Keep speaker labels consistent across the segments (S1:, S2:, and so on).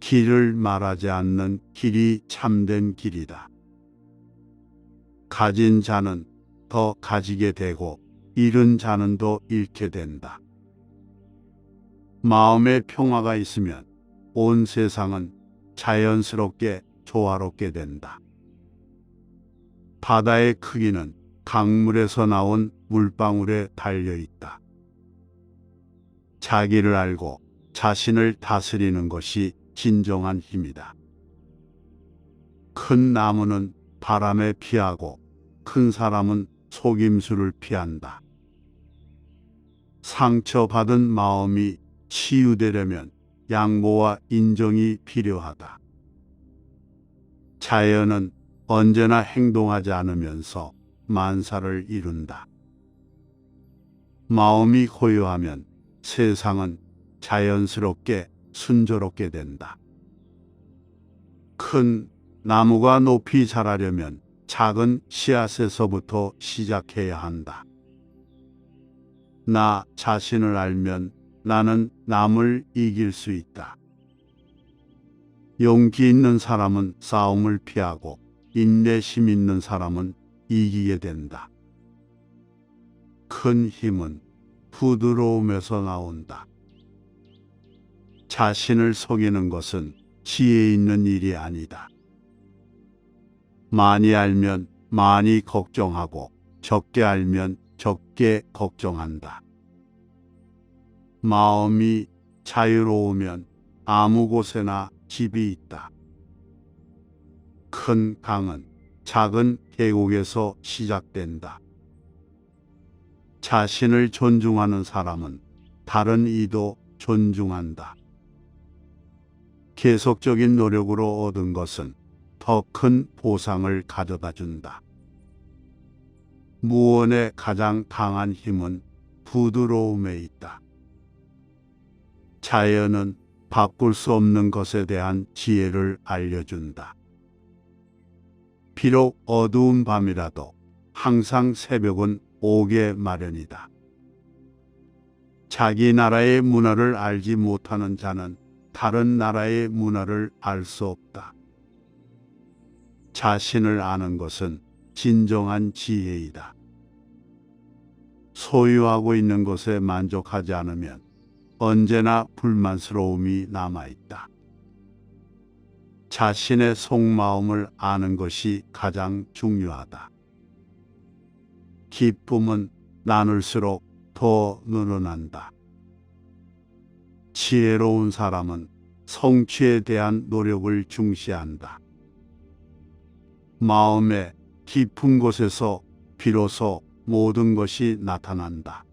S1: 길을 말하지 않는 길이 참된 길이다. 가진 자는 더 가지게 되고 잃은 자는 더 잃게 된다. 마음에 평화가 있으면 온 세상은 자연스럽게 조화롭게 된다. 바다의 크기는 강물에서 나온 물방울에 달려 있다. 자기를 알고 자신을 다스리는 것이 진정한 힘이다. 큰 나무는 바람에 피하고 큰 사람은 속임수를 피한다. 상처받은 마음이 치유되려면 양보와 인정이 필요하다. 자연은 언제나 행동하지 않으면서 만사를 이룬다. 마음이 고요하면 세상은 자연스럽게 순조롭게 된다. 큰 나무가 높이 자라려면 작은 씨앗에서부터 시작해야 한다. 나 자신을 알면 나는 남을 이길 수 있다. 용기 있는 사람은 싸움을 피하고 인내심 있는 사람은 이기게 된다. 큰 힘은 부드러움에서 나온다. 자신을 속이는 것은 지혜 있는 일이 아니다. 많이 알면 많이 걱정하고 적게 알면 적게 걱정한다. 마음이 자유로우면 아무 곳에나 집이 있다. 큰 강은 작은 계곡에서 시작된다. 자신을 존중하는 사람은 다른 이도 존중한다. 계속적인 노력으로 얻은 것은 더 큰 보상을 가져다 준다. 무언의 가장 강한 힘은 부드러움에 있다. 자연은 바꿀 수 없는 것에 대한 지혜를 알려준다. 비록 어두운 밤이라도 항상 새벽은 오게 마련이다. 자기 나라의 문화를 알지 못하는 자는 다른 나라의 문화를 알 수 없다. 자신을 아는 것은 진정한 지혜이다. 소유하고 있는 것에 만족하지 않으면 언제나 불만스러움이 남아있다. 자신의 속마음을 아는 것이 가장 중요하다. 기쁨은 나눌수록 더 늘어난다. 지혜로운 사람은 성취에 대한 노력을 중시한다. 마음의 깊은 곳에서 비로소 모든 것이 나타난다.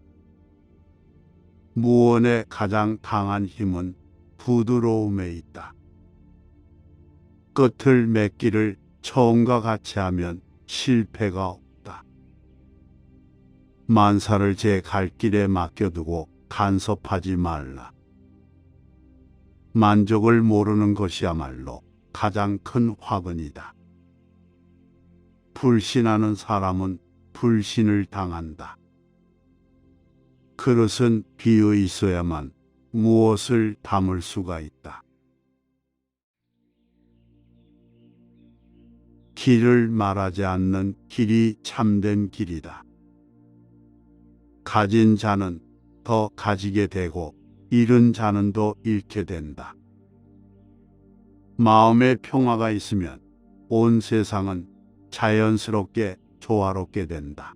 S1: 무언의 가장 강한 힘은 부드러움에 있다. 끝을 맺기를 처음과 같이 하면 실패가 없다. 만사를 제 갈 길에 맡겨두고 간섭하지 말라. 만족을 모르는 것이야말로 가장 큰 화근이다. 불신하는 사람은 불신을 당한다. 그릇은 비어 있어야만 무엇을 담을 수가 있다. 길을 말하지 않는 길이 참된 길이다. 가진 자는 더 가지게 되고 잃은 자는 더 잃게 된다. 마음에 평화가 있으면 온 세상은 자연스럽게 조화롭게 된다.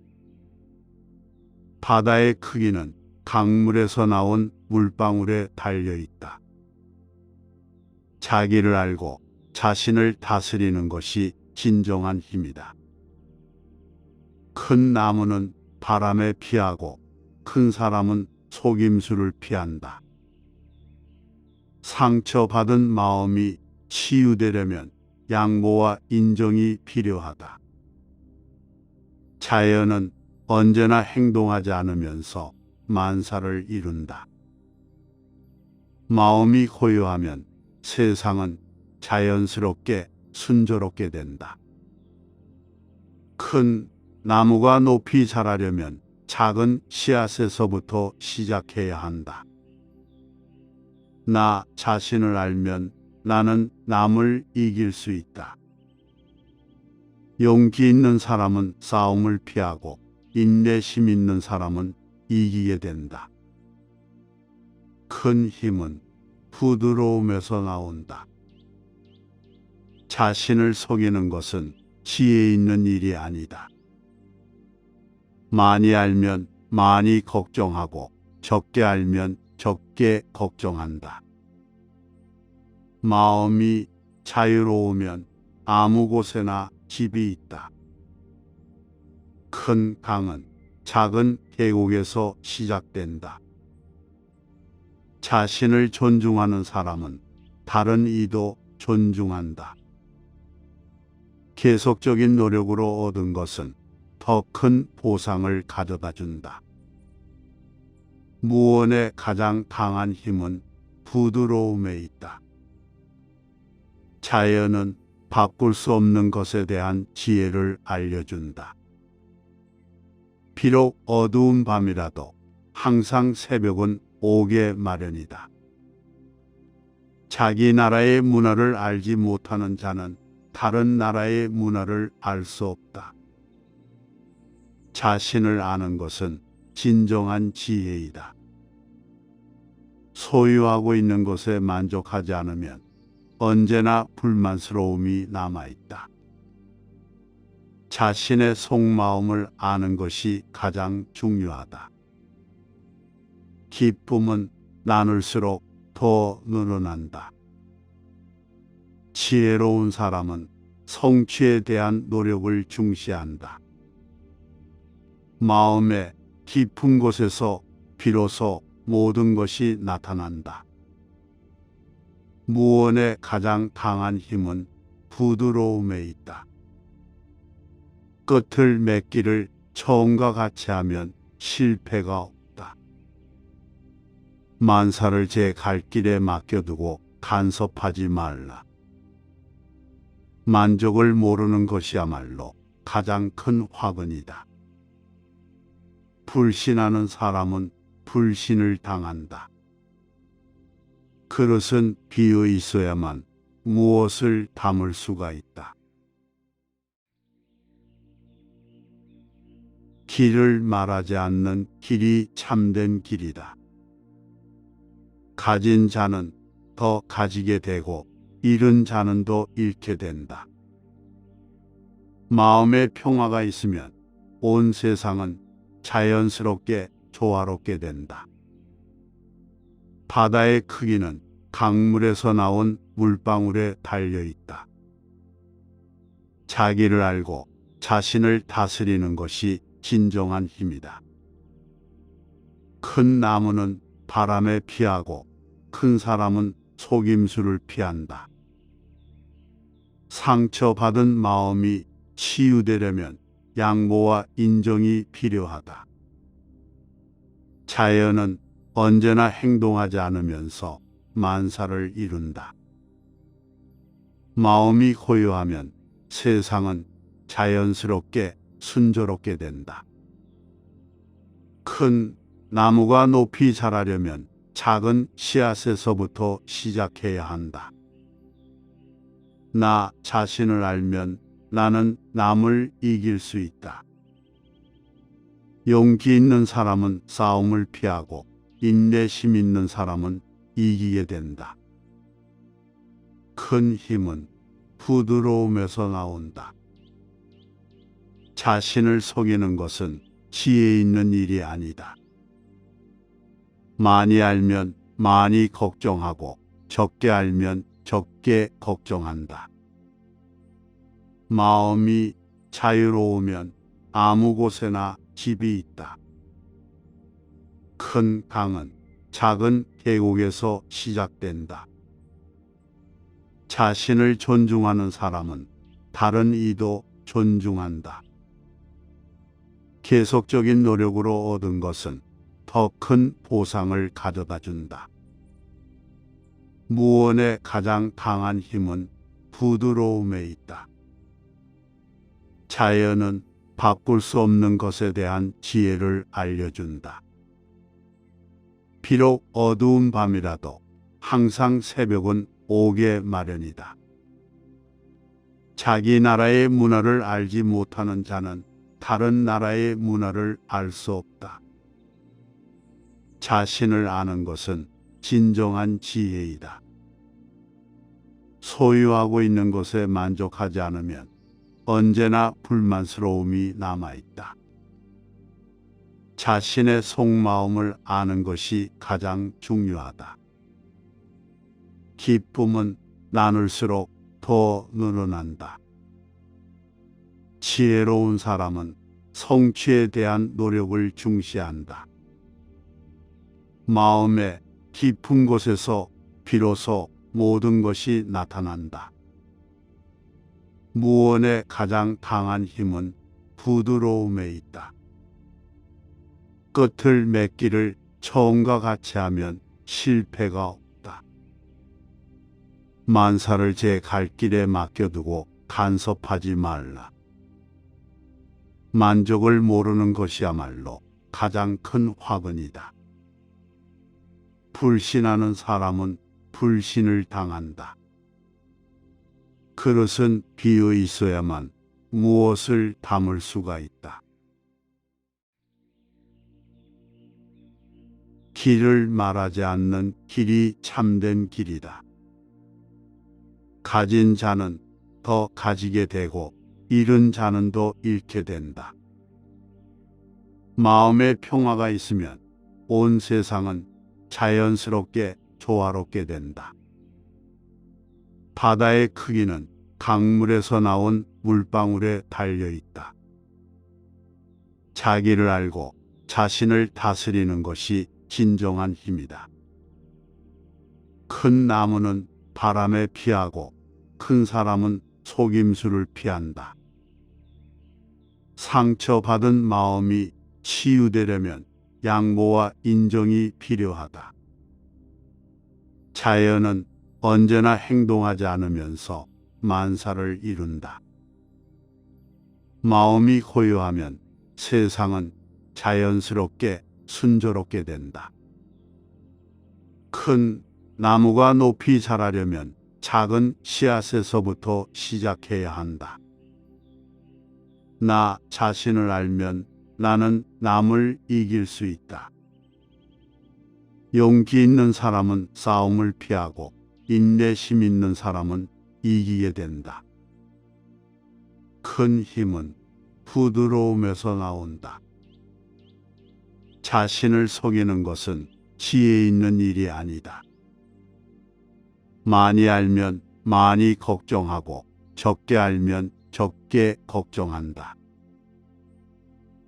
S1: 바다의 크기는 강물에서 나온 물방울에 달려 있다. 자기를 알고 자신을 다스리는 것이 진정한 힘이다. 큰 나무는 바람에 피하고 큰 사람은 속임수를 피한다. 상처받은 마음이 치유되려면 양보와 인정이 필요하다. 자연은 언제나 행동하지 않으면서 만사를 이룬다. 마음이 고요하면 세상은 자연스럽게 순조롭게 된다. 큰 나무가 높이 자라려면 작은 씨앗에서부터 시작해야 한다. 나 자신을 알면 나는 남을 이길 수 있다. 용기 있는 사람은 싸움을 피하고 인내심 있는 사람은 이기게 된다. 큰 힘은 부드러움에서 나온다. 자신을 속이는 것은 지혜 있는 일이 아니다. 많이 알면 많이 걱정하고 적게 알면 적게 걱정한다. 마음이 자유로우면 아무 곳에나 집이 있다. 큰 강은 작은 계곡에서 시작된다. 자신을 존중하는 사람은 다른 이도 존중한다. 계속적인 노력으로 얻은 것은 더 큰 보상을 가져다 준다. 무언의 가장 강한 힘은 부드러움에 있다. 자연은 바꿀 수 없는 것에 대한 지혜를 알려준다. 비록 어두운 밤이라도 항상 새벽은 오게 마련이다. 자기 나라의 문화를 알지 못하는 자는 다른 나라의 문화를 알 수 없다. 자신을 아는 것은 진정한 지혜이다. 소유하고 있는 것에 만족하지 않으면 언제나 불만스러움이 남아있다. 자신의 속마음을 아는 것이 가장 중요하다. 기쁨은 나눌수록 더 늘어난다. 지혜로운 사람은 성취에 대한 노력을 중시한다. 마음의 깊은 곳에서 비로소 모든 것이 나타난다. 무언의 가장 강한 힘은 부드러움에 있다. 끝을 맺기를 처음과 같이 하면 실패가 없다. 만사를 제 갈 길에 맡겨두고 간섭하지 말라. 만족을 모르는 것이야말로 가장 큰 화근이다. 불신하는 사람은 불신을 당한다. 그릇은 비어 있어야만 무엇을 담을 수가 있다. 길을 말하지 않는 길이 참된 길이다. 가진 자는 더 가지게 되고 잃은 자는 더 잃게 된다. 마음에 평화가 있으면 온 세상은 자연스럽게 조화롭게 된다. 바다의 크기는 강물에서 나온 물방울에 달려 있다. 자기를 알고 자신을 다스리는 것이 진정한 힘이다. 큰 나무는 바람에 피하고 큰 사람은 속임수를 피한다. 상처받은 마음이 치유되려면 양보와 인정이 필요하다. 자연은 언제나 행동하지 않으면서 만사를 이룬다. 마음이 고요하면 세상은 자연스럽게 순조롭게 된다. 큰 나무가 높이 자라려면 작은 씨앗에서부터 시작해야 한다. 나 자신을 알면 나는 남을 이길 수 있다. 용기 있는 사람은 싸움을 피하고 인내심 있는 사람은 이기게 된다. 큰 힘은 부드러움에서 나온다. 자신을 속이는 것은 지혜 있는 일이 아니다. 많이 알면 많이 걱정하고 적게 알면 적게 걱정한다. 마음이 자유로우면 아무 곳에나 집이 있다. 큰 강은 작은 계곡에서 시작된다. 자신을 존중하는 사람은 다른 이도 존중한다. 계속적인 노력으로 얻은 것은 더 큰 보상을 가져다 준다. 무언의 가장 강한 힘은 부드러움에 있다. 자연은 바꿀 수 없는 것에 대한 지혜를 알려준다. 비록 어두운 밤이라도 항상 새벽은 오게 마련이다. 자기 나라의 문화를 알지 못하는 자는 다른 나라의 문화를 알 수 없다. 자신을 아는 것은 진정한 지혜이다. 소유하고 있는 것에 만족하지 않으면 언제나 불만스러움이 남아있다. 자신의 속마음을 아는 것이 가장 중요하다. 기쁨은 나눌수록 더 늘어난다. 지혜로운 사람은 성취에 대한 노력을 중시한다. 마음의 깊은 곳에서 비로소 모든 것이 나타난다. 무언의 가장 강한 힘은 부드러움에 있다. 끝을 맺기를 처음과 같이 하면 실패가 없다. 만사를 제 갈 길에 맡겨두고 간섭하지 말라. 만족을 모르는 것이야말로 가장 큰 화근이다. 불신하는 사람은 불신을 당한다. 그릇은 비어 있어야만 무엇을 담을 수가 있다. 길을 말하지 않는 길이 참된 길이다. 가진 자는 더 가지게 되고 잃은 자는 더 잃게 된다. 마음의 평화가 있으면 온 세상은 자연스럽게 조화롭게 된다. 바다의 크기는 강물에서 나온 물방울에 달려 있다. 자기를 알고 자신을 다스리는 것이 진정한 힘이다. 큰 나무는 바람에 피하고 큰 사람은 속임수를 피한다. 상처받은 마음이 치유되려면 양보와 인정이 필요하다. 자연은 언제나 행동하지 않으면서 만사를 이룬다. 마음이 고요하면 세상은 자연스럽게 순조롭게 된다. 큰 나무가 높이 자라려면 작은 씨앗에서부터 시작해야 한다. 나 자신을 알면 나는 남을 이길 수 있다. 용기 있는 사람은 싸움을 피하고 인내심 있는 사람은 이기게 된다. 큰 힘은 부드러움에서 나온다. 자신을 속이는 것은 지혜 있는 일이 아니다. 많이 알면 많이 걱정하고 적게 알면 적게 걱정한다.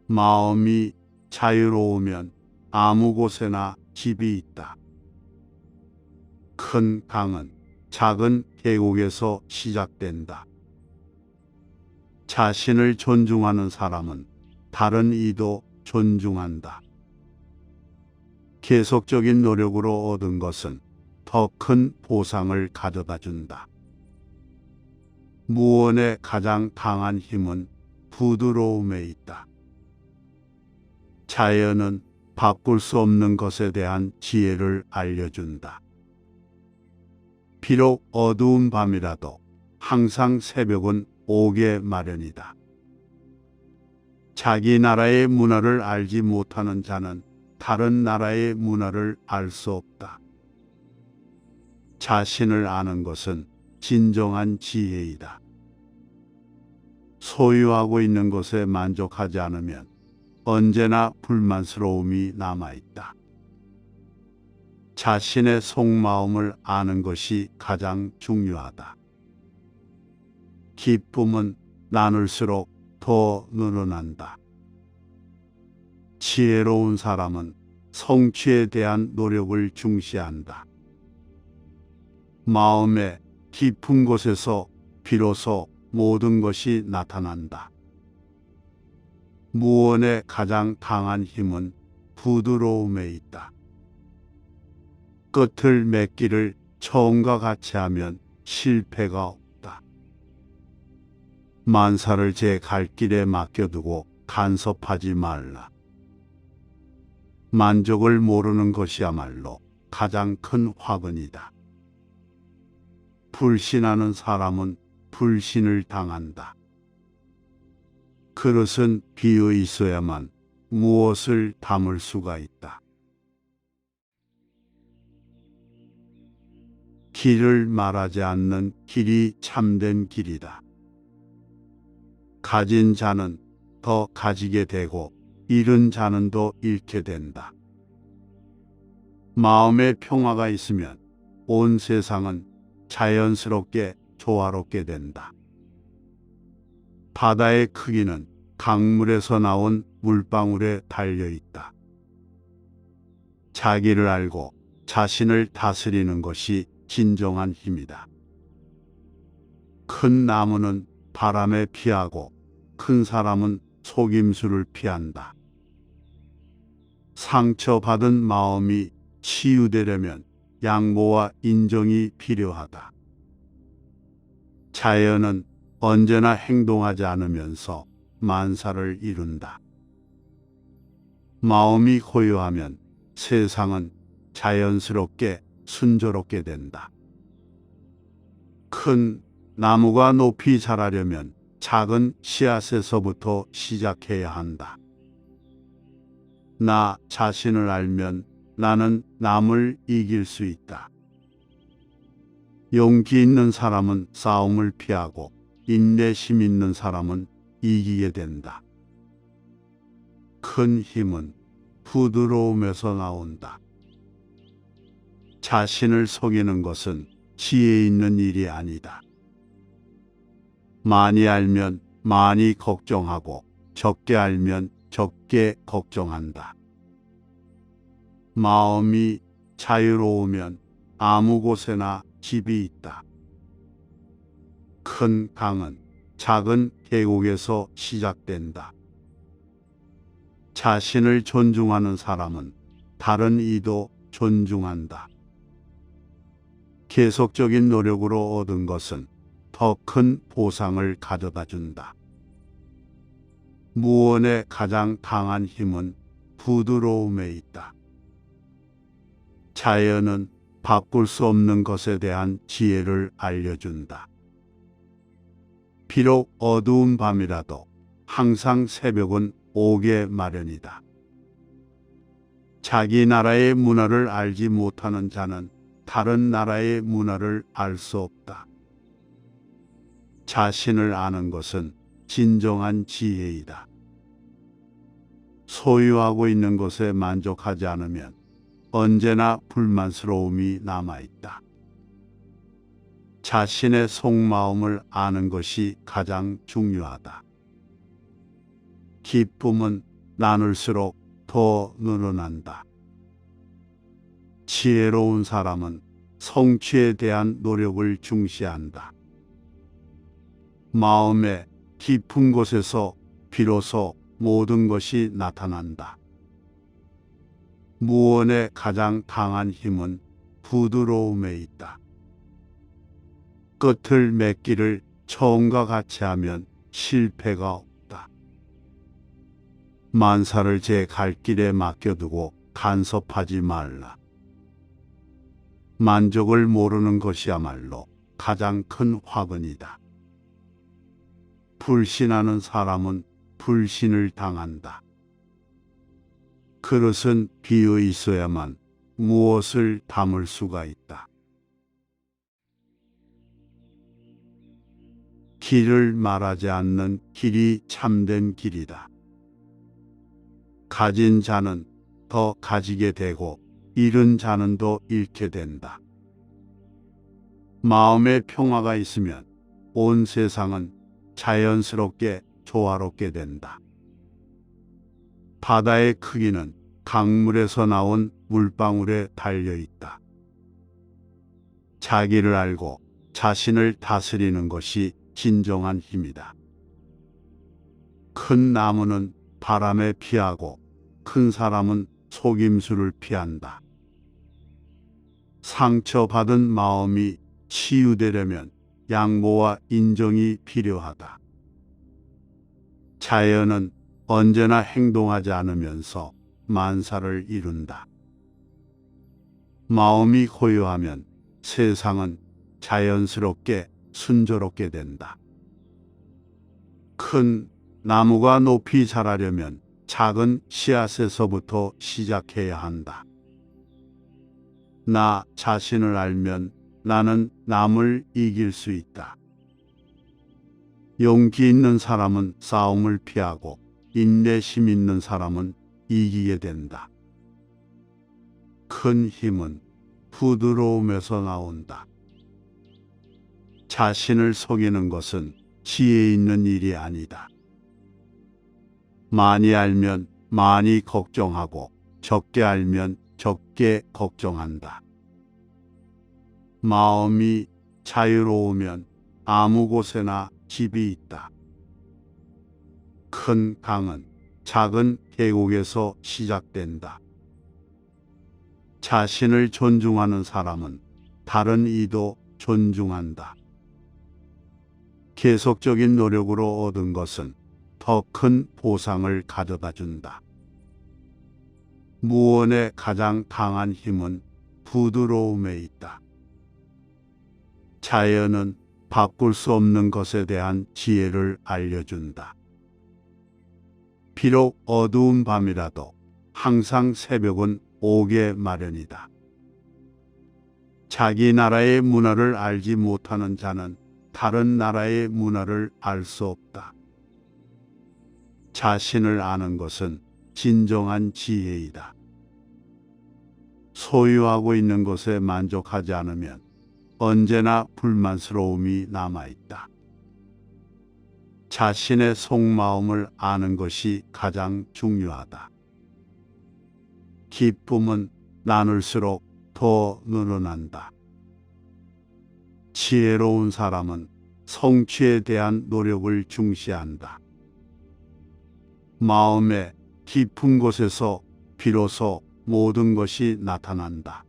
S1: 마음이 자유로우면 아무 곳에나 집이 있다. 큰 강은 작은 계곡에서 시작된다. 자신을 존중하는 사람은 다른 이도 존중한다. 계속적인 노력으로 얻은 것은 더 큰 보상을 가져다 준다. 무언의 가장 강한 힘은 부드러움에 있다. 자연은 바꿀 수 없는 것에 대한 지혜를 알려준다. 비록 어두운 밤이라도 항상 새벽은 오게 마련이다. 자기 나라의 문화를 알지 못하는 자는 다른 나라의 문화를 알 수 없다. 자신을 아는 것은 진정한 지혜이다. 소유하고 있는 것에 만족하지 않으면 언제나 불만스러움이 남아있다. 자신의 속마음을 아는 것이 가장 중요하다. 기쁨은 나눌수록 더 늘어난다. 지혜로운 사람은 성취에 대한 노력을 중시한다. 마음의 깊은 곳에서 비로소 모든 것이 나타난다. 무언의 가장 강한 힘은 부드러움에 있다. 끝을 맺기를 처음과 같이 하면 실패가 없다. 만사를 제 갈 길에 맡겨두고 간섭하지 말라. 만족을 모르는 것이야말로 가장 큰 화근이다. 불신하는 사람은 불신을 당한다. 그릇은 비어 있어야만 무엇을 담을 수가 있다. 길을 말하지 않는 길이 참된 길이다. 가진 자는 더 가지게 되고 잃은 자는 더 잃게 된다. 마음에 평화가 있으면 온 세상은 자연스럽게 조화롭게 된다. 바다의 크기는 강물에서 나온 물방울에 달려 있다. 자기를 알고 자신을 다스리는 것이 진정한 힘이다. 큰 나무는 바람에 피하고 큰 사람은 속임수를 피한다. 상처받은 마음이 치유되려면 양보와 인정이 필요하다. 자연은 언제나 행동하지 않으면서 만사를 이룬다. 마음이 고요하면 세상은 자연스럽게 순조롭게 된다. 큰 나무가 높이 자라려면 작은 씨앗에서부터 시작해야 한다. 나 자신을 알면 나는 남을 이길 수 있다. 용기 있는 사람은 싸움을 피하고 인내심 있는 사람은 이기게 된다. 큰 힘은 부드러움에서 나온다. 자신을 속이는 것은 지혜 있는 일이 아니다. 많이 알면 많이 걱정하고 적게 알면 적게 걱정한다. 마음이 자유로우면 아무 곳에나 집이 있다. 큰 강은 작은 계곡에서 시작된다. 자신을 존중하는 사람은 다른 이도 존중한다. 계속적인 노력으로 얻은 것은 더 큰 보상을 가져다 준다. 무언의 가장 강한 힘은 부드러움에 있다. 자연은 바꿀 수 없는 것에 대한 지혜를 알려준다. 비록 어두운 밤이라도 항상 새벽은 오게 마련이다. 자기 나라의 문화를 알지 못하는 자는 다른 나라의 문화를 알 수 없다. 자신을 아는 것은 진정한 지혜이다. 소유하고 있는 것에 만족하지 않으면 언제나 불만스러움이 남아있다. 자신의 속마음을 아는 것이 가장 중요하다. 기쁨은 나눌수록 더 늘어난다. 지혜로운 사람은 성취에 대한 노력을 중시한다. 마음의 깊은 곳에서 비로소 모든 것이 나타난다. 무언의 가장 강한 힘은 부드러움에 있다. 끝을 맺기를 처음과 같이 하면 실패가 없다. 만사를 제 갈 길에 맡겨두고 간섭하지 말라. 만족을 모르는 것이야말로 가장 큰 화근이다. 불신하는 사람은 불신을 당한다. 그릇은 비어 있어야만 무엇을 담을 수가 있다. 길을 말하지 않는 길이 참된 길이다. 가진 자는 더 가지게 되고 잃은 자는 더 잃게 된다. 마음에 평화가 있으면 온 세상은 자연스럽게 조화롭게 된다. 바다의 크기는 강물에서 나온 물방울에 달려 있다. 자기를 알고 자신을 다스리는 것이 진정한 힘이다. 큰 나무는 바람에 피하고 큰 사람은 속임수를 피한다. 상처받은 마음이 치유되려면 양보와 인정이 필요하다. 자연은 언제나 행동하지 않으면서 만사를 이룬다. 마음이 고요하면 세상은 자연스럽게 순조롭게 된다. 큰 나무가 높이 자라려면 작은 씨앗에서부터 시작해야 한다. 나 자신을 알면 나는 남을 이길 수 있다. 용기 있는 사람은 싸움을 피하고 인내심 있는 사람은 이기게 된다. 큰 힘은 부드러움에서 나온다. 자신을 속이는 것은 지혜 있는 일이 아니다. 많이 알면 많이 걱정하고 적게 알면 적게 걱정한다. 마음이 자유로우면 아무 곳에나 집이 있다. 큰 강은 작은 계곡에서 시작된다. 자신을 존중하는 사람은 다른 이도 존중한다. 계속적인 노력으로 얻은 것은 더 큰 보상을 가져다 준다. 무언의 가장 강한 힘은 부드러움에 있다. 자연은 바꿀 수 없는 것에 대한 지혜를 알려준다. 비록 어두운 밤이라도 항상 새벽은 오게 마련이다. 자기 나라의 문화를 알지 못하는 자는 다른 나라의 문화를 알 수 없다. 자신을 아는 것은 진정한 지혜이다. 소유하고 있는 것에 만족하지 않으면 언제나 불만스러움이 남아있다. 자신의 속마음을 아는 것이 가장 중요하다. 기쁨은 나눌수록 더 늘어난다. 지혜로운 사람은 성취에 대한 노력을 중시한다. 마음의 깊은 곳에서 비로소 모든 것이 나타난다.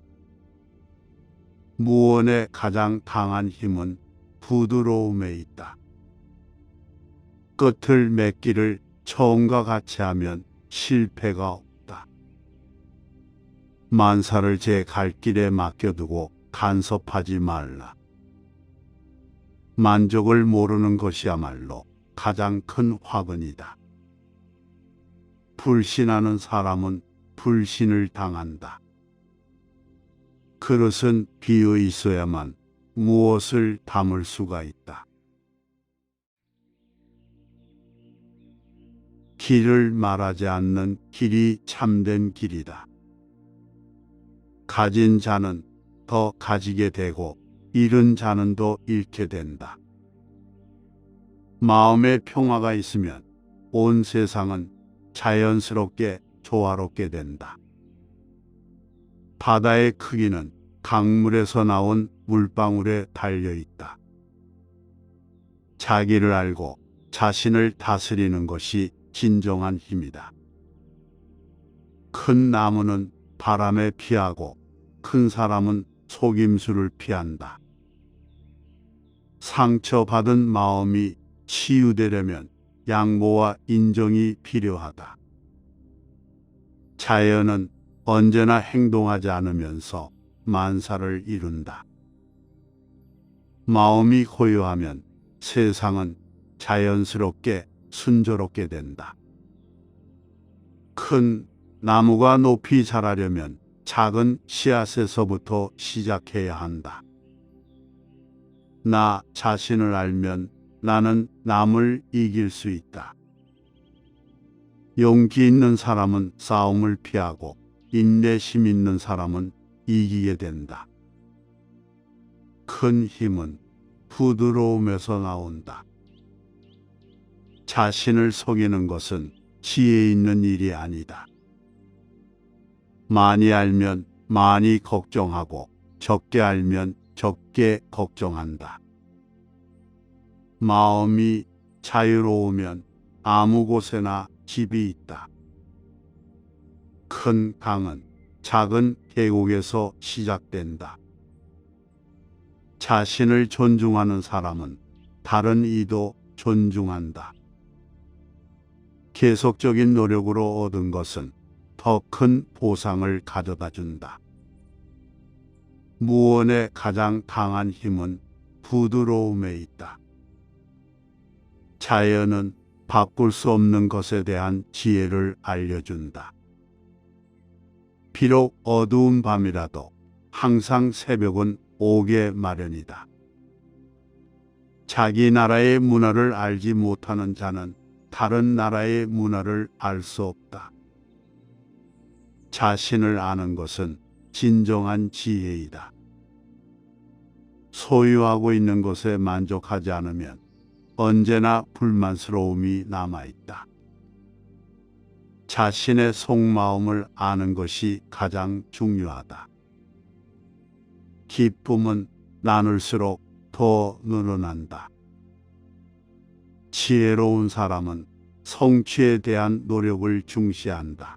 S1: 무언의 가장 강한 힘은 부드러움에 있다. 끝을 맺기를 처음과 같이 하면 실패가 없다. 만사를 제 갈 길에 맡겨두고 간섭하지 말라. 만족을 모르는 것이야말로 가장 큰 화근이다. 불신하는 사람은 불신을 당한다. 그릇은 비어 있어야만 무엇을 담을 수가 있다. 길을 말하지 않는 길이 참된 길이다. 가진 자는 더 가지게 되고 잃은 자는 더 잃게 된다. 마음에 평화가 있으면 온 세상은 자연스럽게 조화롭게 된다. 바다의 크기는 강물에서 나온 물방울에 달려 있다. 자기를 알고 자신을 다스리는 것이 진정한 힘이다. 큰 나무는 바람에 피하고 큰 사람은 속임수를 피한다. 상처받은 마음이 치유되려면 양보와 인정이 필요하다. 자연은 언제나 행동하지 않으면서 만사를 이룬다. 마음이 고요하면 세상은 자연스럽게 순조롭게 된다. 큰 나무가 높이 자라려면 작은 씨앗에서부터 시작해야 한다. 나 자신을 알면 나는 남을 이길 수 있다. 용기 있는 사람은 싸움을 피하고 인내심 있는 사람은 이기게 된다. 큰 힘은 부드러움에서 나온다. 자신을 속이는 것은 지혜 있는 일이 아니다. 많이 알면 많이 걱정하고 적게 알면 적게 걱정한다. 마음이 자유로우면 아무 곳에나 집이 있다. 큰 강은 작은 계곡에서 시작된다. 자신을 존중하는 사람은 다른 이도 존중한다. 계속적인 노력으로 얻은 것은 더 큰 보상을 가져다 준다. 무언의 가장 강한 힘은 부드러움에 있다. 자연은 바꿀 수 없는 것에 대한 지혜를 알려준다. 비록 어두운 밤이라도 항상 새벽은 오게 마련이다. 자기 나라의 문화를 알지 못하는 자는 다른 나라의 문화를 알 수 없다. 자신을 아는 것은 진정한 지혜이다. 소유하고 있는 것에 만족하지 않으면 언제나 불만스러움이 남아있다. 자신의 속마음을 아는 것이 가장 중요하다. 기쁨은 나눌수록 더 늘어난다. 지혜로운 사람은 성취에 대한 노력을 중시한다.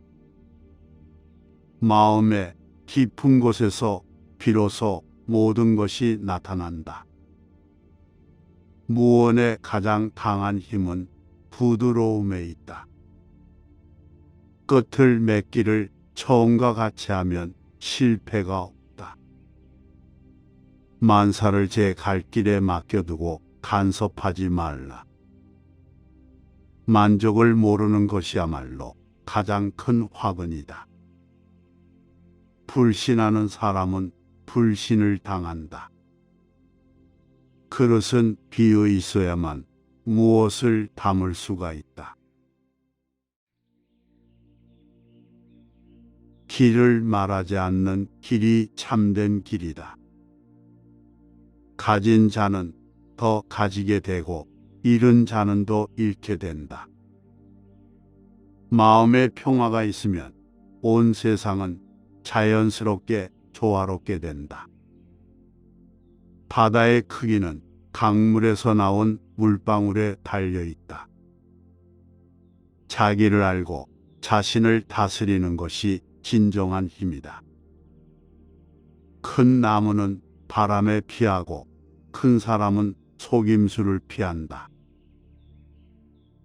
S1: 마음의 깊은 곳에서 비로소 모든 것이 나타난다. 무언의 가장 강한 힘은 부드러움에 있다. 끝을 맺기를 처음과 같이 하면 실패가 없다. 만사를 제 갈 길에 맡겨두고 간섭하지 말라. 만족을 모르는 것이야말로 가장 큰 화근이다. 불신하는 사람은 불신을 당한다. 그릇은 비어 있어야만 무엇을 담을 수가 있다. 길을 말하지 않는 길이 참된 길이다. 가진 자는 더 가지게 되고 잃은 자는 더 잃게 된다. 마음의 평화가 있으면 온 세상은 자연스럽게 조화롭게 된다. 바다의 크기는 강물에서 나온 물방울에 달려 있다. 자기를 알고 자신을 다스리는 것이 진정한 힘이다. 큰 나무는 바람에 피하고 큰 사람은 속임수를 피한다.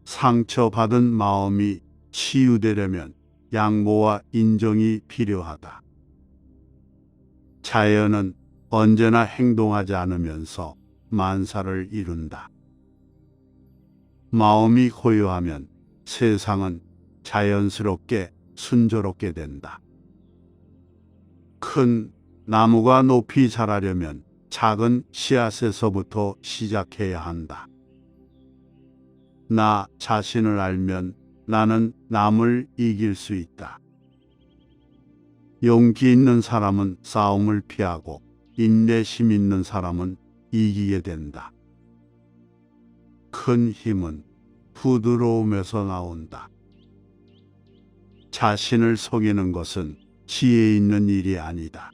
S1: 상처받은 마음이 치유되려면 양보와 인정이 필요하다. 자연은 언제나 행동하지 않으면서 만사를 이룬다. 마음이 고요하면 세상은 자연스럽게 순조롭게 된다. 큰 나무가 높이 자라려면 작은 씨앗에서부터 시작해야 한다. 나 자신을 알면 나는 남을 이길 수 있다. 용기 있는 사람은 싸움을 피하고 인내심 있는 사람은 이기게 된다. 큰 힘은 부드러움에서 나온다. 자신을 속이는 것은 지혜 있는 일이 아니다.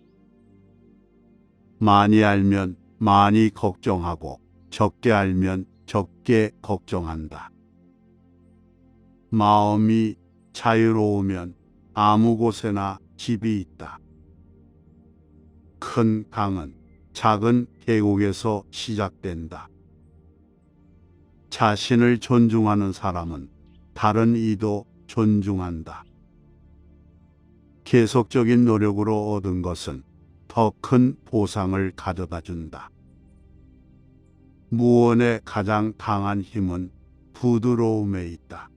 S1: 많이 알면 많이 걱정하고 적게 알면 적게 걱정한다. 마음이 자유로우면 아무 곳에나 집이 있다. 큰 강은 작은 계곡에서 시작된다. 자신을 존중하는 사람은 다른 이도 존중한다. 계속적인 노력으로 얻은 것은 더 큰 보상을 가져다 준다. 무언의 가장 강한 힘은 부드러움에 있다.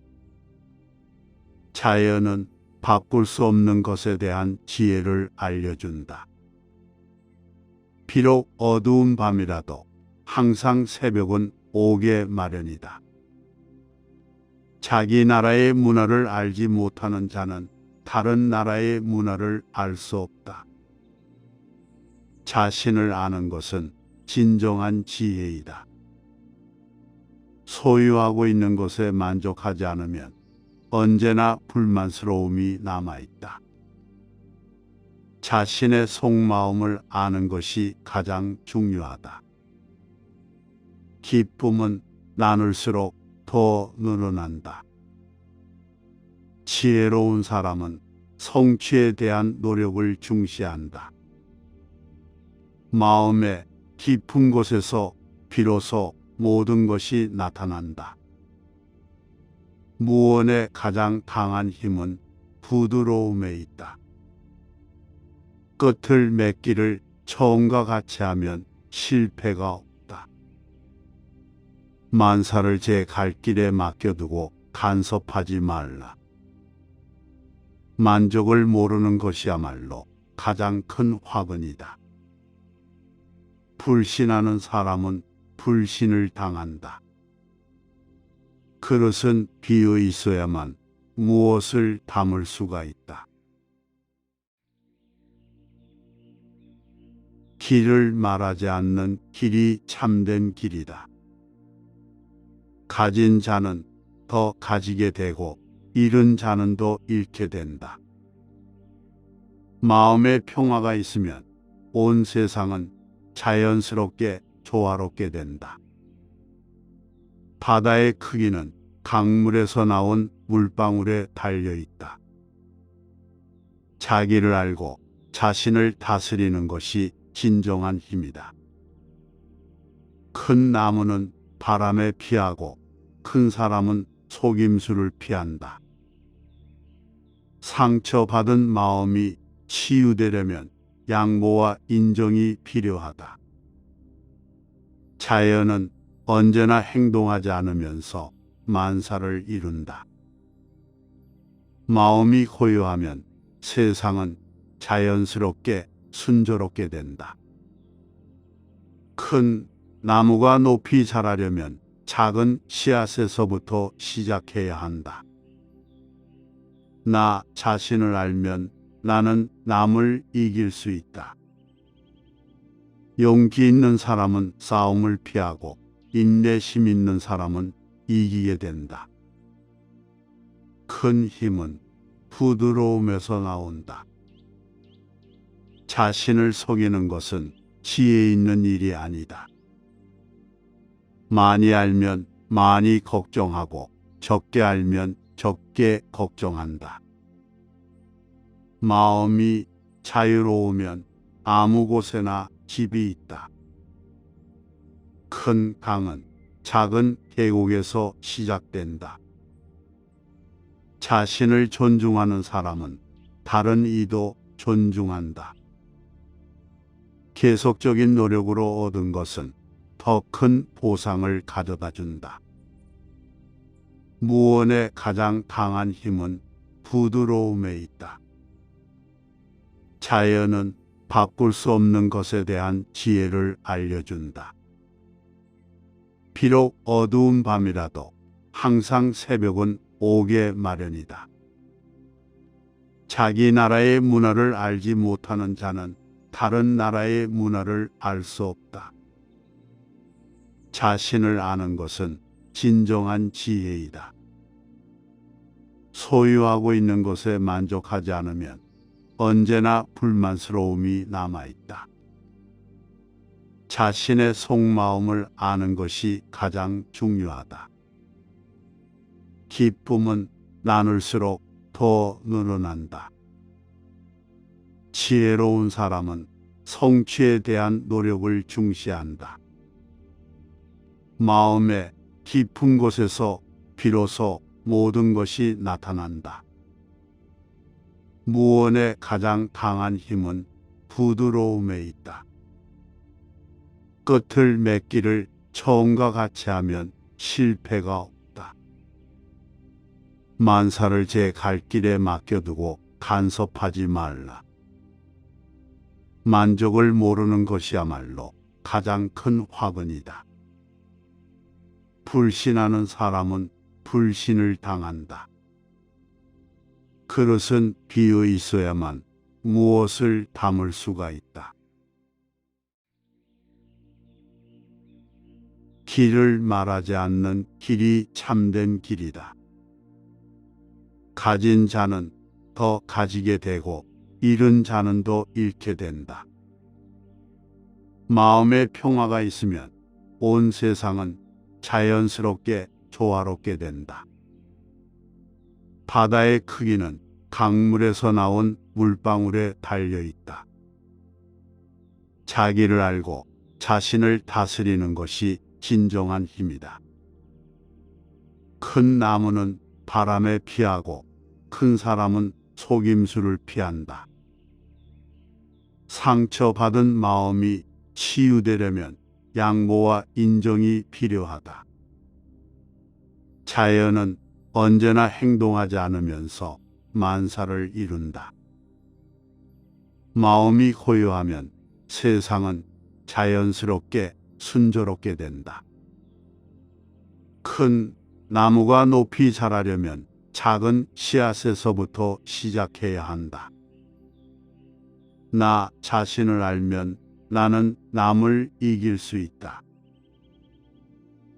S1: 자연은 바꿀 수 없는 것에 대한 지혜를 알려준다. 비록 어두운 밤이라도 항상 새벽은 오게 마련이다. 자기 나라의 문화를 알지 못하는 자는 다른 나라의 문화를 알 수 없다. 자신을 아는 것은 진정한 지혜이다. 소유하고 있는 것에 만족하지 않으면 언제나 불만스러움이 남아있다. 자신의 속마음을 아는 것이 가장 중요하다. 기쁨은 나눌수록 더 늘어난다. 지혜로운 사람은 성취에 대한 노력을 중시한다. 마음의 깊은 곳에서 비로소 모든 것이 나타난다. 무언의 가장 강한 힘은 부드러움에 있다. 끝을 맺기를 처음과 같이 하면 실패가 없다. 만사를 제 갈 길에 맡겨두고 간섭하지 말라. 만족을 모르는 것이야말로 가장 큰 화근이다. 불신하는 사람은 불신을 당한다. 그릇은 비어 있어야만 무엇을 담을 수가 있다. 길을 말하지 않는 길이 참된 길이다. 가진 자는 더 가지게 되고 잃은 자는 더 잃게 된다. 마음에 평화가 있으면 온 세상은 자연스럽게 조화롭게 된다. 바다의 크기는 강물에서 나온 물방울에 달려 있다. 자기를 알고 자신을 다스리는 것이 진정한 힘이다. 큰 나무는 바람에 피하고 큰 사람은 속임수를 피한다. 상처받은 마음이 치유되려면 양보와 인정이 필요하다. 자연은 언제나 행동하지 않으면서 만사를 이룬다. 마음이 고요하면 세상은 자연스럽게 순조롭게 된다. 큰 나무가 높이 자라려면 작은 씨앗에서부터 시작해야 한다. 나 자신을 알면 나는 남을 이길 수 있다. 용기 있는 사람은 싸움을 피하고 인내심 있는 사람은 이기게 된다. 큰 힘은 부드러움에서 나온다. 자신을 속이는 것은 지혜 있는 일이 아니다. 많이 알면 많이 걱정하고 적게 알면 적게 걱정한다. 마음이 자유로우면 아무 곳에나 집이 있다. 큰 강은 작은 계곡에서 시작된다. 자신을 존중하는 사람은 다른 이도 존중한다. 계속적인 노력으로 얻은 것은 더 큰 보상을 가져다 준다. 무언의 가장 강한 힘은 부드러움에 있다. 자연은 바꿀 수 없는 것에 대한 지혜를 알려준다. 비록 어두운 밤이라도 항상 새벽은 오게 마련이다. 자기 나라의 문화를 알지 못하는 자는 다른 나라의 문화를 알 수 없다. 자신을 아는 것은 진정한 지혜이다. 소유하고 있는 것에 만족하지 않으면 언제나 불만스러움이 남아있다. 자신의 속마음을 아는 것이 가장 중요하다. 기쁨은 나눌수록 더 늘어난다. 지혜로운 사람은 성취에 대한 노력을 중시한다. 마음의 깊은 곳에서 비로소 모든 것이 나타난다. 무언의 가장 강한 힘은 부드러움에 있다. 끝을 맺기를 처음과 같이 하면 실패가 없다. 만사를 제 갈 길에 맡겨두고 간섭하지 말라. 만족을 모르는 것이야말로 가장 큰 화근이다. 불신하는 사람은 불신을 당한다. 그릇은 비어 있어야만 무엇을 담을 수가 있다. 길을 말하지 않는 길이 참된 길이다. 가진 자는 더 가지게 되고 잃은 자는 더 잃게 된다. 마음에 평화가 있으면 온 세상은 자연스럽게 조화롭게 된다. 바다의 크기는 강물에서 나온 물방울에 달려 있다. 자기를 알고 자신을 다스리는 것이 진정한 힘이다. 큰 나무는 바람에 피하고 큰 사람은 속임수를 피한다. 상처받은 마음이 치유되려면 양보와 인정이 필요하다. 자연은 언제나 행동하지 않으면서 만사를 이룬다. 마음이 고요하면 세상은 자연스럽게 순조롭게 된다. 큰 나무가 높이 자라려면 작은 씨앗에서부터 시작해야 한다. 나 자신을 알면 나는 남을 이길 수 있다.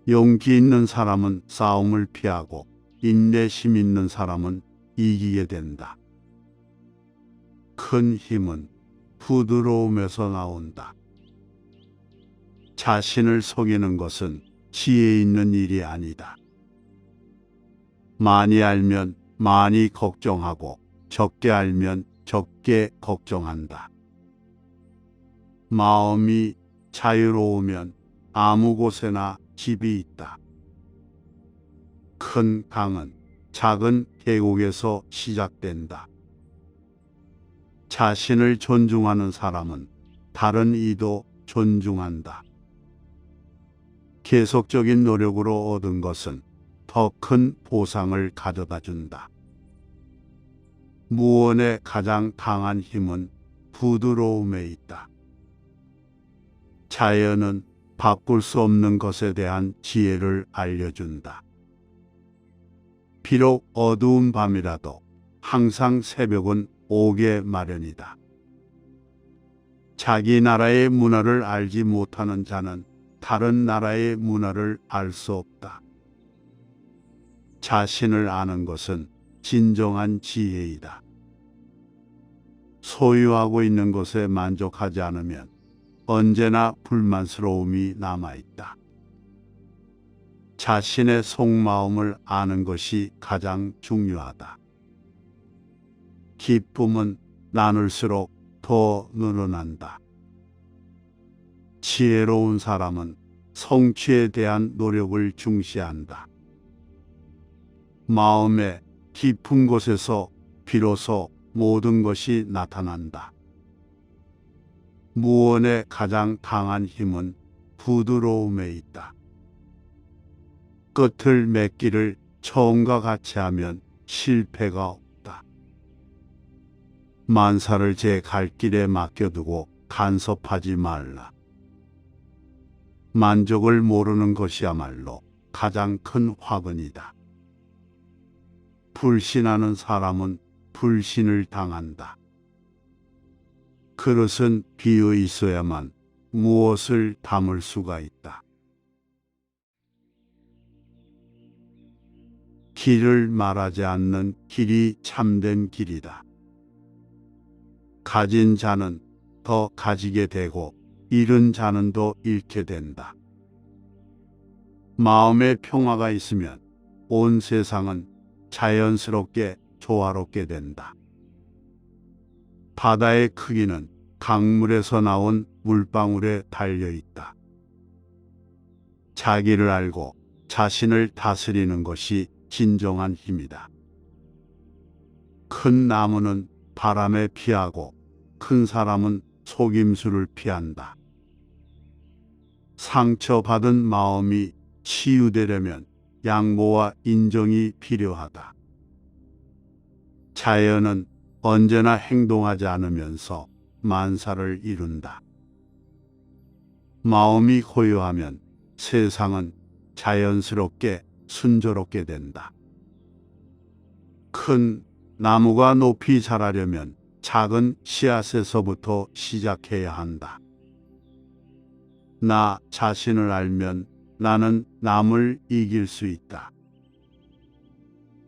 S1: 용기 있는 사람은 싸움을 피하고 인내심 있는 사람은 이기게 된다. 큰 힘은 부드러움에서 나온다. 자신을 속이는 것은 지혜 있는 일이 아니다. 많이 알면 많이 걱정하고 적게 알면 적게 걱정한다. 마음이 자유로우면 아무 곳에나 집이 있다. 큰 강은 작은 계곡에서 시작된다. 자신을 존중하는 사람은 다른 이도 존중한다. 계속적인 노력으로 얻은 것은 더 큰 보상을 가져다 준다. 무언의 가장 강한 힘은 부드러움에 있다. 자연은 바꿀 수 없는 것에 대한 지혜를 알려준다. 비록 어두운 밤이라도 항상 새벽은 오게 마련이다. 자기 나라의 문화를 알지 못하는 자는 다른 나라의 문화를 알 수 없다. 자신을 아는 것은 진정한 지혜이다. 소유하고 있는 것에 만족하지 않으면 언제나 불만스러움이 남아있다. 자신의 속마음을 아는 것이 가장 중요하다. 기쁨은 나눌수록 더 늘어난다. 지혜로운 사람은 성취에 대한 노력을 중시한다. 마음의 깊은 곳에서 비로소 모든 것이 나타난다. 무언의 가장 강한 힘은 부드러움에 있다. 끝을 맺기를 처음과 같이 하면 실패가 없다. 만사를 제 갈 길에 맡겨두고 간섭하지 말라. 만족을 모르는 것이야말로 가장 큰 화근이다. 불신하는 사람은 불신을 당한다. 그릇은 비어 있어야만 무엇을 담을 수가 있다. 길을 말하지 않는 길이 참된 길이다. 가진 자는 더 가지게 되고 잃은 자는 더 잃게 된다. 마음에 평화가 있으면 온 세상은 자연스럽게 조화롭게 된다. 바다의 크기는 강물에서 나온 물방울에 달려 있다. 자기를 알고 자신을 다스리는 것이 진정한 힘이다. 큰 나무는 바람에 피하고 큰 사람은 속임수를 피한다. 상처받은 마음이 치유되려면 양보와 인정이 필요하다. 자연은 언제나 행동하지 않으면서 만사를 이룬다. 마음이 고요하면 세상은 자연스럽게 순조롭게 된다. 큰 나무가 높이 자라려면 작은 씨앗에서부터 시작해야 한다. 나 자신을 알면 나는 남을 이길 수 있다.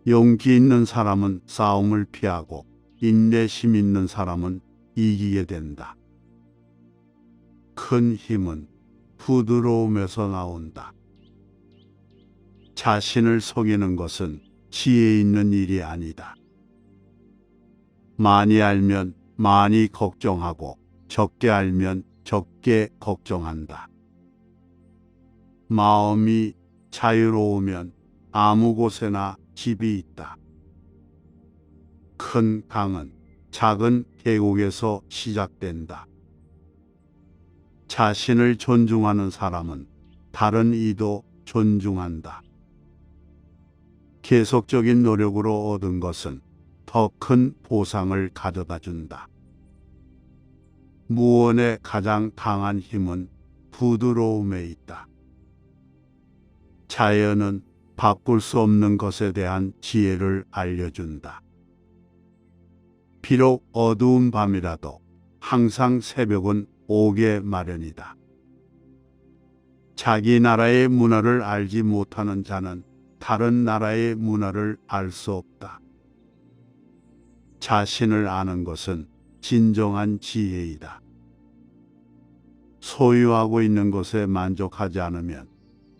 S1: 용기 있는 사람은 싸움을 피하고 인내심 있는 사람은 이기게 된다. 큰 힘은 부드러움에서 나온다. 자신을 속이는 것은 지혜 있는 일이 아니다. 많이 알면 많이 걱정하고 적게 알면 적게 걱정한다. 마음이 자유로우면 아무 곳에나 집이 있다. 큰 강은 작은 계곡에서 시작된다. 자신을 존중하는 사람은 다른 이도 존중한다. 계속적인 노력으로 얻은 것은 더 큰 보상을 가져다 준다. 무언의 가장 강한 힘은 부드러움에 있다. 자연은 바꿀 수 없는 것에 대한 지혜를 알려준다. 비록 어두운 밤이라도 항상 새벽은 오게 마련이다. 자기 나라의 문화를 알지 못하는 자는 다른 나라의 문화를 알 수 없다. 자신을 아는 것은 진정한 지혜이다. 소유하고 있는 것에 만족하지 않으면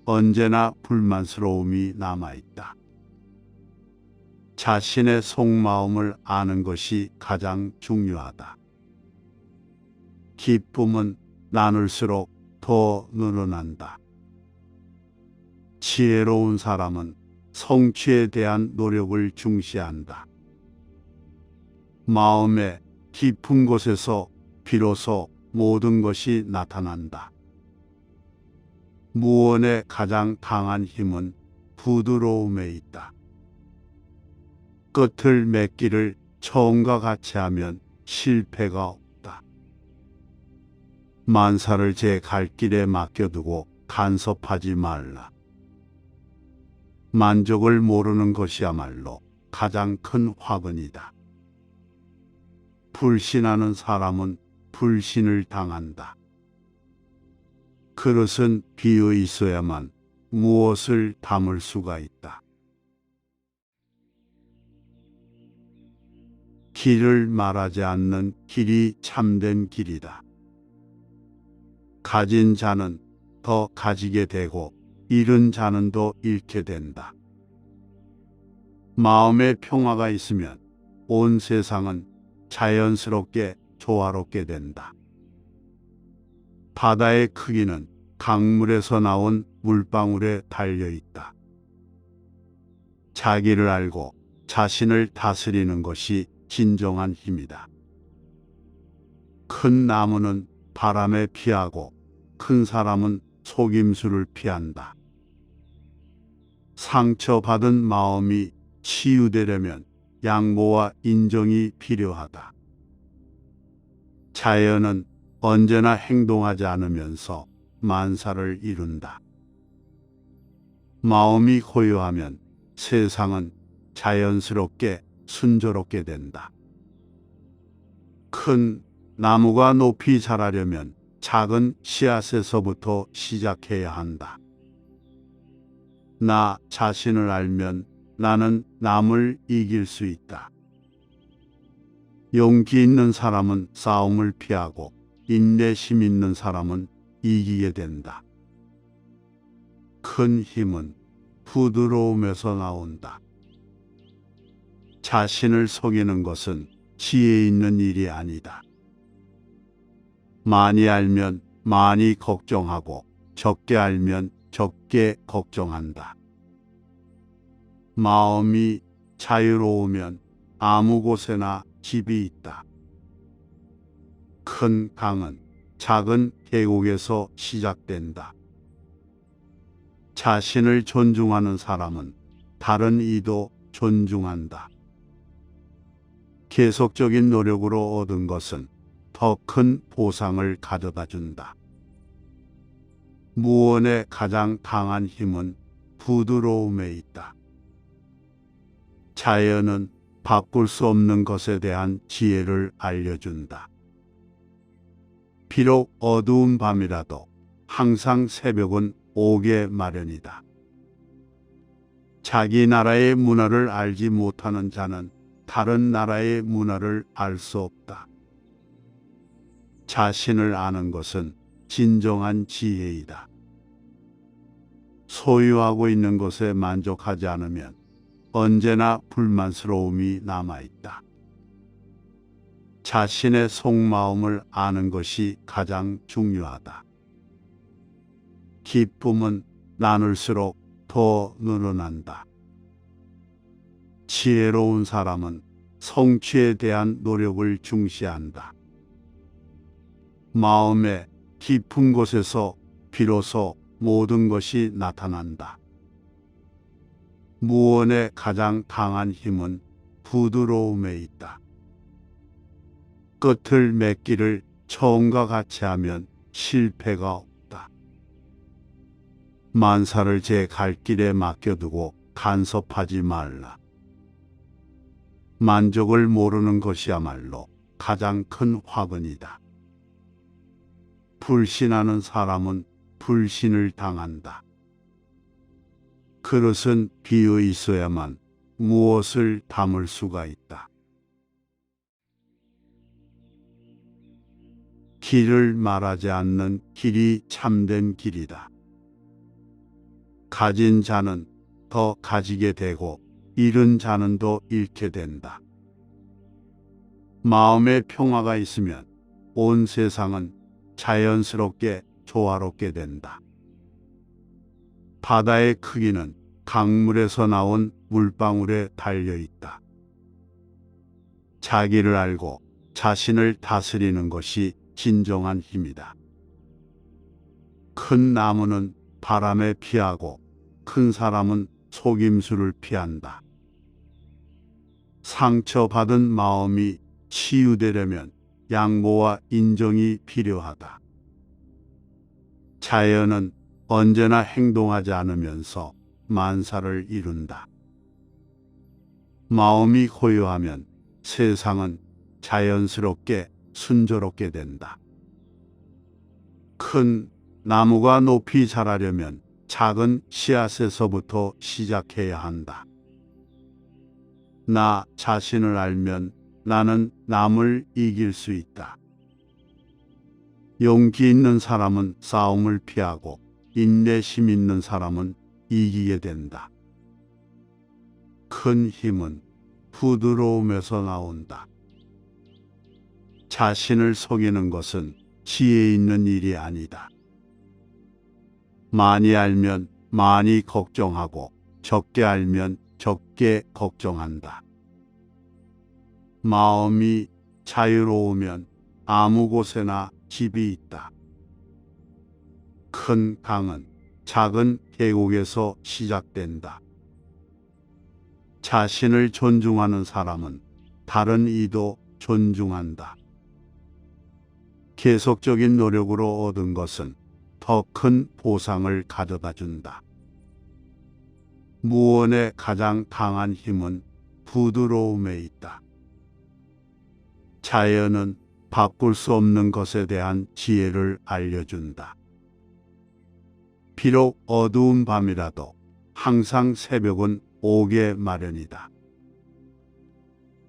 S1: 언제나 불만스러움이 남아있다. 자신의 속마음을 아는 것이 가장 중요하다. 기쁨은 나눌수록 더 늘어난다. 지혜로운 사람은 성취에 대한 노력을 중시한다. 마음의 깊은 곳에서 비로소 모든 것이 나타난다. 무언의 가장 강한 힘은 부드러움에 있다. 끝을 맺기를 처음과 같이 하면 실패가 없다. 만사를 제 갈 길에 맡겨두고 간섭하지 말라. 만족을 모르는 것이야말로 가장 큰 화근이다. 불신하는 사람은 불신을 당한다. 그릇은 비어 있어야만 무엇을 담을 수가 있다. 길을 말하지 않는 길이 참된 길이다. 가진 자는 더 가지게 되고 잃은 자는 더 잃게 된다. 마음의 평화가 있으면 온 세상은 자연스럽게 조화롭게 된다. 바다의 크기는 강물에서 나온 물방울에 달려 있다. 자기를 알고 자신을 다스리는 것이 진정한 힘이다. 큰 나무는 바람에 피하고 큰 사람은 속임수를 피한다. 상처받은 마음이 치유되려면 양보와 인정이 필요하다. 자연은 언제나 행동하지 않으면서 만사를 이룬다. 마음이 고요하면 세상은 자연스럽게 순조롭게 된다. 큰 나무가 높이 자라려면 작은 씨앗에서부터 시작해야 한다. 나 자신을 알면 나는 남을 이길 수 있다. 용기 있는 사람은 싸움을 피하고 인내심 있는 사람은 이기게 된다. 큰 힘은 부드러움에서 나온다. 자신을 속이는 것은 지혜 있는 일이 아니다. 많이 알면 많이 걱정하고 적게 알면 적게 걱정한다. 마음이 자유로우면 아무 곳에나 집이 있다. 큰 강은 작은 계곡에서 시작된다. 자신을 존중하는 사람은 다른 이도 존중한다. 계속적인 노력으로 얻은 것은 더 큰 보상을 가져다 준다. 무언의 가장 강한 힘은 부드러움에 있다. 자연은 바꿀 수 없는 것에 대한 지혜를 알려준다. 비록 어두운 밤이라도 항상 새벽은 오게 마련이다. 자기 나라의 문화를 알지 못하는 자는 다른 나라의 문화를 알 수 없다. 자신을 아는 것은 진정한 지혜이다. 소유하고 있는 것에 만족하지 않으면 언제나 불만스러움이 남아있다. 자신의 속마음을 아는 것이 가장 중요하다. 기쁨은 나눌수록 더 늘어난다. 지혜로운 사람은 성취에 대한 노력을 중시한다. 마음의 깊은 곳에서 비로소 모든 것이 나타난다. 무언의 가장 강한 힘은 부드러움에 있다. 끝을 맺기를 처음과 같이 하면 실패가 없다. 만사를 제 갈 길에 맡겨두고 간섭하지 말라. 만족을 모르는 것이야말로 가장 큰 화근이다. 불신하는 사람은 불신을 당한다. 그릇은 비어 있어야만 무엇을 담을 수가 있다. 길을 말하지 않는 길이 참된 길이다. 가진 자는 더 가지게 되고 잃은 자는 더 잃게 된다. 마음에 평화가 있으면 온 세상은 자연스럽게 조화롭게 된다. 바다의 크기는 강물에서 나온 물방울에 달려 있다. 자기를 알고 자신을 다스리는 것이 진정한 힘이다. 큰 나무는 바람에 피하고 큰 사람은 속임수를 피한다. 상처받은 마음이 치유되려면 양보와 인정이 필요하다. 자연은 언제나 행동하지 않으면서 만사를 이룬다. 마음이 고요하면 세상은 자연스럽게 순조롭게 된다. 큰 나무가 높이 자라려면 작은 씨앗에서부터 시작해야 한다. 나 자신을 알면 나는 남을 이길 수 있다. 용기 있는 사람은 싸움을 피하고 인내심 있는 사람은 이기게 된다. 큰 힘은 부드러움에서 나온다. 자신을 속이는 것은 지혜 있는 일이 아니다. 많이 알면 많이 걱정하고 적게 알면 적게 걱정한다. 마음이 자유로우면 아무 곳에나 집이 있다. 큰 강은 작은 계곡에서 시작된다. 자신을 존중하는 사람은 다른 이도 존중한다. 계속적인 노력으로 얻은 것은 더 큰 보상을 가져다 준다. 무언의 가장 강한 힘은 부드러움에 있다. 자연은 바꿀 수 없는 것에 대한 지혜를 알려준다. 비록 어두운 밤이라도 항상 새벽은 오게 마련이다.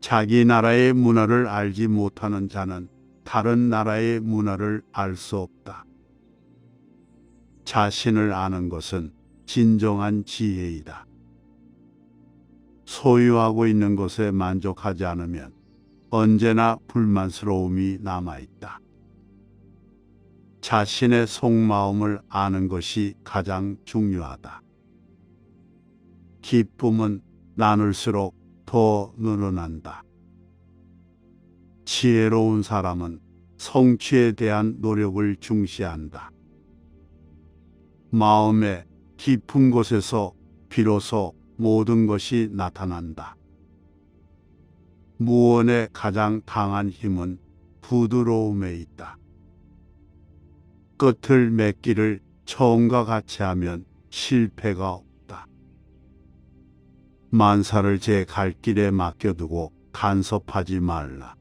S1: 자기 나라의 문화를 알지 못하는 자는 다른 나라의 문화를 알 수 없다. 자신을 아는 것은 진정한 지혜이다. 소유하고 있는 것에 만족하지 않으면 언제나 불만스러움이 남아있다. 자신의 속마음을 아는 것이 가장 중요하다. 기쁨은 나눌수록 더 늘어난다. 지혜로운 사람은 성취에 대한 노력을 중시한다. 마음의 깊은 곳에서 비로소 모든 것이 나타난다. 무언의 가장 강한 힘은 부드러움에 있다. 끝을 맺기를 처음과 같이 하면 실패가 없다. 만사를 제 갈 길에 맡겨두고 간섭하지 말라.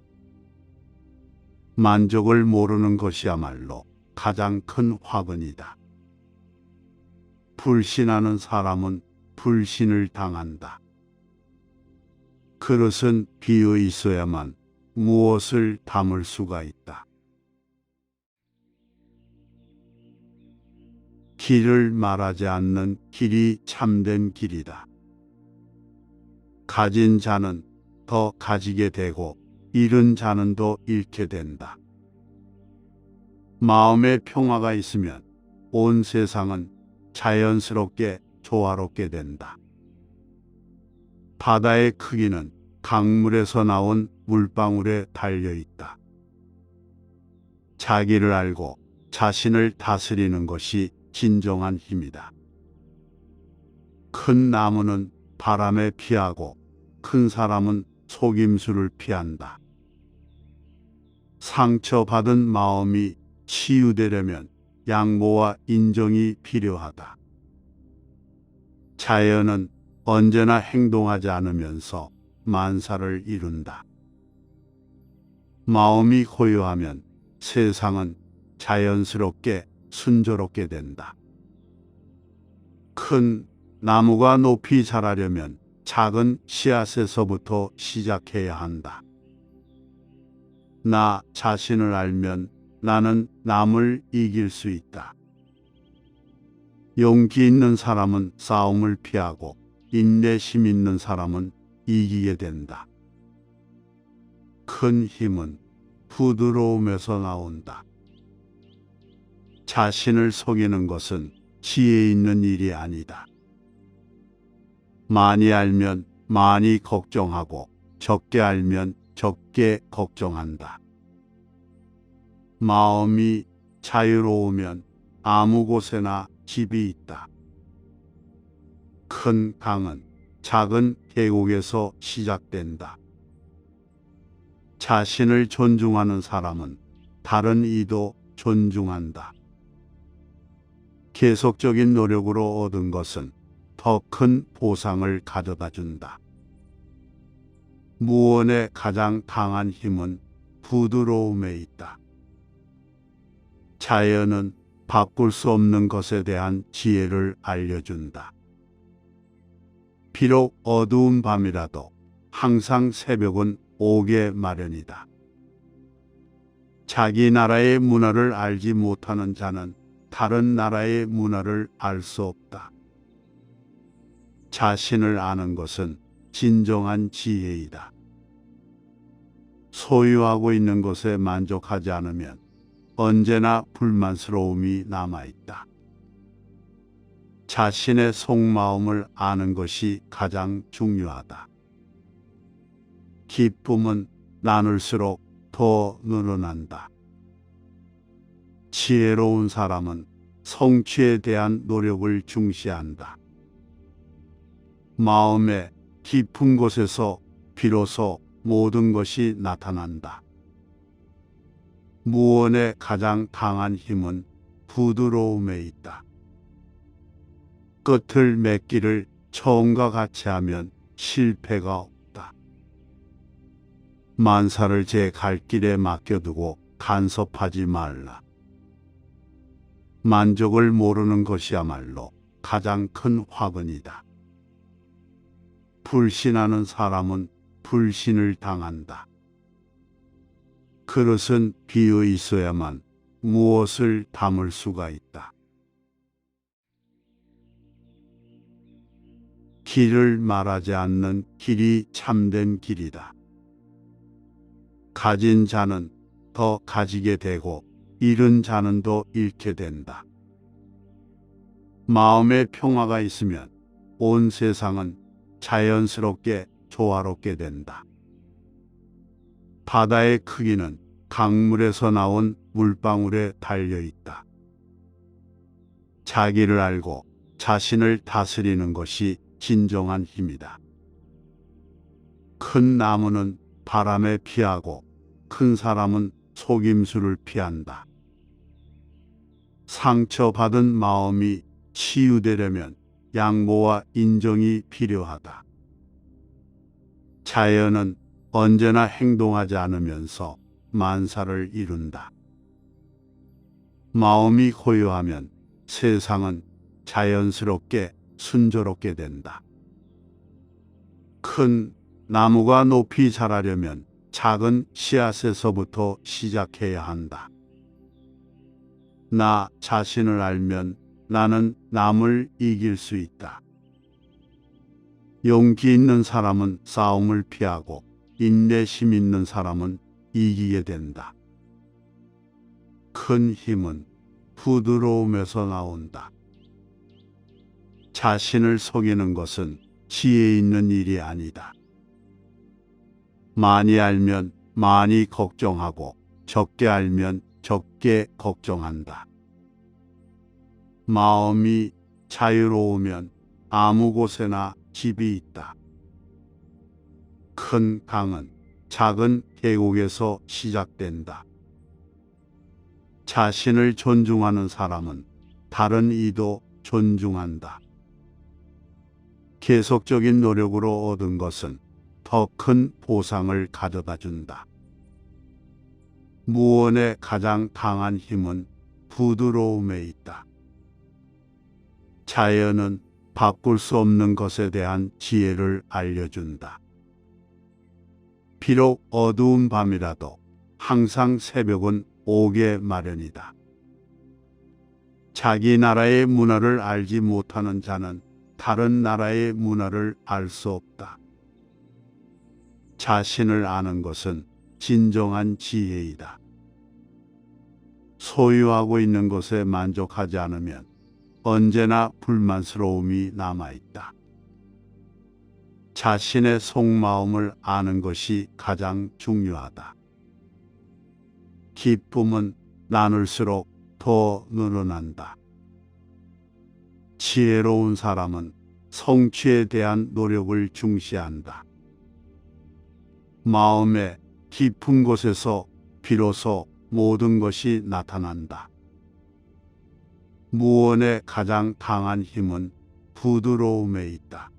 S1: 만족을 모르는 것이야말로 가장 큰 화근이다. 불신하는 사람은 불신을 당한다. 그릇은 비어 있어야만 무엇을 담을 수가 있다. 길을 말하지 않는 길이 참된 길이다. 가진 자는 더 가지게 되고 잃은 자는 더 잃게 된다. 마음에 평화가 있으면 온 세상은 자연스럽게 조화롭게 된다. 바다의 크기는 강물에서 나온 물방울에 달려 있다. 자기를 알고 자신을 다스리는 것이 진정한 힘이다. 큰 나무는 바람에 피하고 큰 사람은 속임수를 피한다. 상처받은 마음이 치유되려면 양보와 인정이 필요하다. 자연은 언제나 행동하지 않으면서 만사를 이룬다. 마음이 고요하면 세상은 자연스럽게 순조롭게 된다. 큰 나무가 높이 자라려면 작은 씨앗에서부터 시작해야 한다. 나 자신을 알면 나는 남을 이길 수 있다. 용기 있는 사람은 싸움을 피하고 인내심 있는 사람은 이기게 된다. 큰 힘은 부드러움에서 나온다. 자신을 속이는 것은 지혜 있는 일이 아니다. 많이 알면 많이 걱정하고 적게 알면 적게 걱정한다. 마음이 자유로우면 아무 곳에나 집이 있다. 큰 강은 작은 계곡에서 시작된다. 자신을 존중하는 사람은 다른 이도 존중한다. 계속적인 노력으로 얻은 것은 더 큰 보상을 가져다 준다. 무언의 가장 강한 힘은 부드러움에 있다. 자연은 바꿀 수 없는 것에 대한 지혜를 알려준다. 비록 어두운 밤이라도 항상 새벽은 오게 마련이다. 자기 나라의 문화를 알지 못하는 자는 다른 나라의 문화를 알 수 없다. 자신을 아는 것은 진정한 지혜이다. 소유하고 있는 것에 만족하지 않으면 언제나 불만스러움이 남아있다. 자신의 속마음을 아는 것이 가장 중요하다. 기쁨은 나눌수록 더 늘어난다. 지혜로운 사람은 성취에 대한 노력을 중시한다. 마음의 깊은 곳에서 비로소 모든 것이 나타난다. 무언의 가장 강한 힘은 부드러움에 있다. 끝을 맺기를 처음과 같이 하면 실패가 없다. 만사를 제 갈 길에 맡겨두고 간섭하지 말라. 만족을 모르는 것이야말로 가장 큰 화근이다. 불신하는 사람은 불신을 당한다. 그릇은 비어 있어야만 무엇을 담을 수가 있다. 길을 말하지 않는 길이 참된 길이다. 가진 자는 더 가지게 되고 잃은 자는 더 잃게 된다. 마음에 평화가 있으면 온 세상은 자연스럽게 조화롭게 된다. 바다의 크기는 강물에서 나온 물방울에 달려 있다. 자기를 알고 자신을 다스리는 것이 진정한 힘이다. 큰 나무는 바람에 피하고 큰 사람은 속임수를 피한다. 상처받은 마음이 치유되려면 양보와 인정이 필요하다. 자연은 언제나 행동하지 않으면서 만사를 이룬다. 마음이 고요하면 세상은 자연스럽게 순조롭게 된다. 큰 나무가 높이 자라려면 작은 씨앗에서부터 시작해야 한다. 나 자신을 알면 나는 남을 이길 수 있다. 용기 있는 사람은 싸움을 피하고 인내심 있는 사람은 이기게 된다. 큰 힘은 부드러움에서 나온다. 자신을 속이는 것은 지혜 있는 일이 아니다. 많이 알면 많이 걱정하고 적게 알면 적게 적게 걱정한다. 마음이 자유로우면 아무 곳에나 집이 있다. 큰 강은 작은 계곡에서 시작된다. 자신을 존중하는 사람은 다른 이도 존중한다. 계속적인 노력으로 얻은 것은 더 큰 보상을 가져다 준다. 무언의 가장 강한 힘은 부드러움에 있다. 자연은 바꿀 수 없는 것에 대한 지혜를 알려준다. 비록 어두운 밤이라도 항상 새벽은 오게 마련이다. 자기 나라의 문화를 알지 못하는 자는 다른 나라의 문화를 알 수 없다. 자신을 아는 것은 진정한 지혜이다. 소유하고 있는 것에 만족하지 않으면 언제나 불만스러움이 남아있다. 자신의 속마음을 아는 것이 가장 중요하다. 기쁨은 나눌수록 더 늘어난다. 지혜로운 사람은 성취에 대한 노력을 중시한다. 마음의 깊은 곳에서 비로소 모든 것이 나타난다. 무언의 가장 강한 힘은 부드러움에 있다.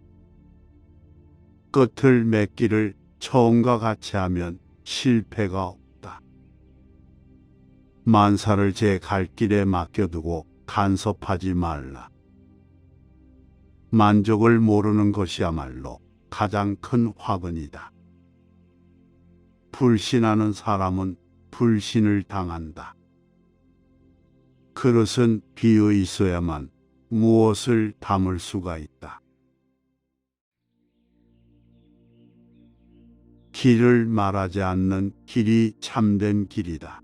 S1: 끝을 맺기를 처음과 같이 하면 실패가 없다. 만사를 제 갈 길에 맡겨두고 간섭하지 말라. 만족을 모르는 것이야말로 가장 큰 화근이다. 불신하는 사람은 불신을 당한다. 그릇은 비어 있어야만 무엇을 담을 수가 있다. 길을 말하지 않는 길이 참된 길이다.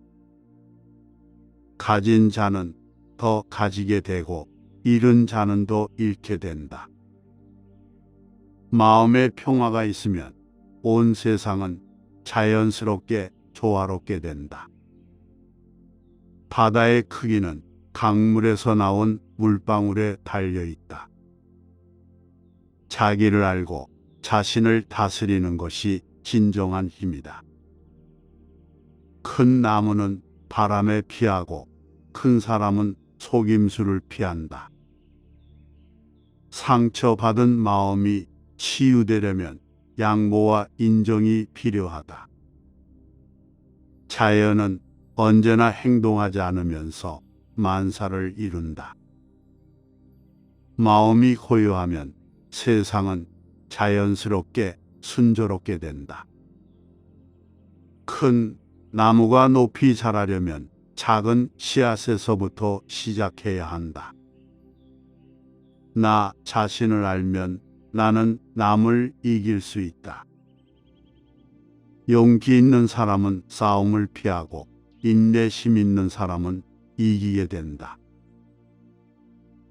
S1: 가진 자는 더 가지게 되고 잃은 자는 더 잃게 된다. 마음에 평화가 있으면 온 세상은 자연스럽게 조화롭게 된다. 바다의 크기는 강물에서 나온 물방울에 달려 있다. 자기를 알고 자신을 다스리는 것이 진정한 힘이다. 큰 나무는 바람에 피하고 큰 사람은 속임수를 피한다. 상처받은 마음이 치유되려면 양보와 인정이 필요하다. 자연은 언제나 행동하지 않으면서 만사를 이룬다. 마음이 고요하면 세상은 자연스럽게 순조롭게 된다. 큰 나무가 높이 자라려면 작은 씨앗에서부터 시작해야 한다. 나 자신을 알면 나는 남을 이길 수 있다. 용기 있는 사람은 싸움을 피하고 인내심 있는 사람은 이기게 된다.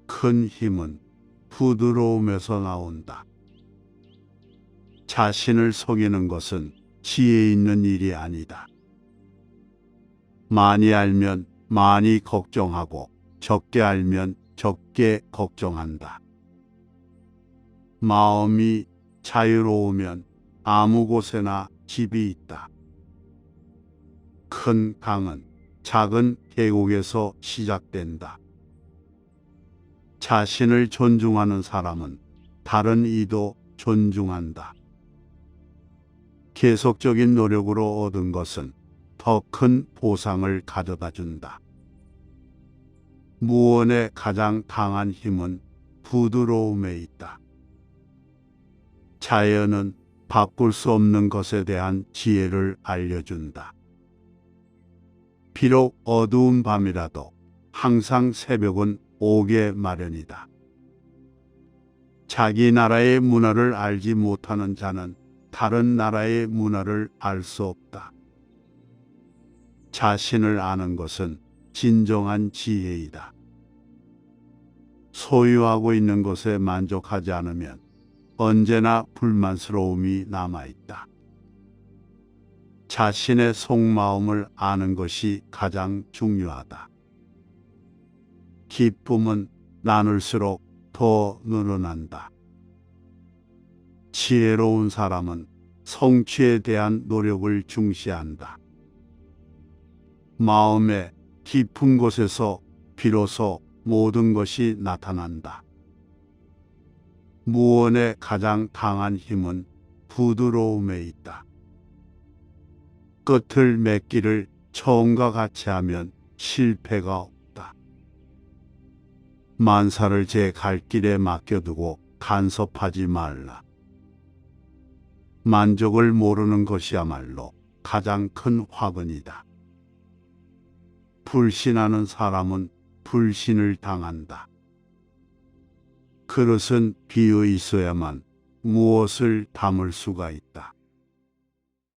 S1: 큰 힘은 부드러움에서 나온다. 자신을 속이는 것은 지혜 있는 일이 아니다. 많이 알면 많이 걱정하고 적게 알면 적게 걱정한다. 마음이 자유로우면 아무 곳에나 집이 있다. 큰 강은 작은 계곡에서 시작된다. 자신을 존중하는 사람은 다른 이도 존중한다. 계속적인 노력으로 얻은 것은 더 큰 보상을 가져다 준다. 무언의 가장 강한 힘은 부드러움에 있다. 자연은 바꿀 수 없는 것에 대한 지혜를 알려준다. 비록 어두운 밤이라도 항상 새벽은 오게 마련이다. 자기 나라의 문화를 알지 못하는 자는 다른 나라의 문화를 알 수 없다. 자신을 아는 것은 진정한 지혜이다. 소유하고 있는 것에 만족하지 않으면 언제나 불만스러움이 남아있다. 자신의 속마음을 아는 것이 가장 중요하다. 기쁨은 나눌수록 더 늘어난다. 지혜로운 사람은 성취에 대한 노력을 중시한다. 마음의 깊은 곳에서 비로소 모든 것이 나타난다. 무언의 가장 강한 힘은 부드러움에 있다. 끝을 맺기를 처음과 같이 하면 실패가 없다. 만사를 제 갈 길에 맡겨두고 간섭하지 말라. 만족을 모르는 것이야말로 가장 큰 화근이다. 불신하는 사람은 불신을 당한다. 그릇은 비어 있어야만 무엇을 담을 수가 있다.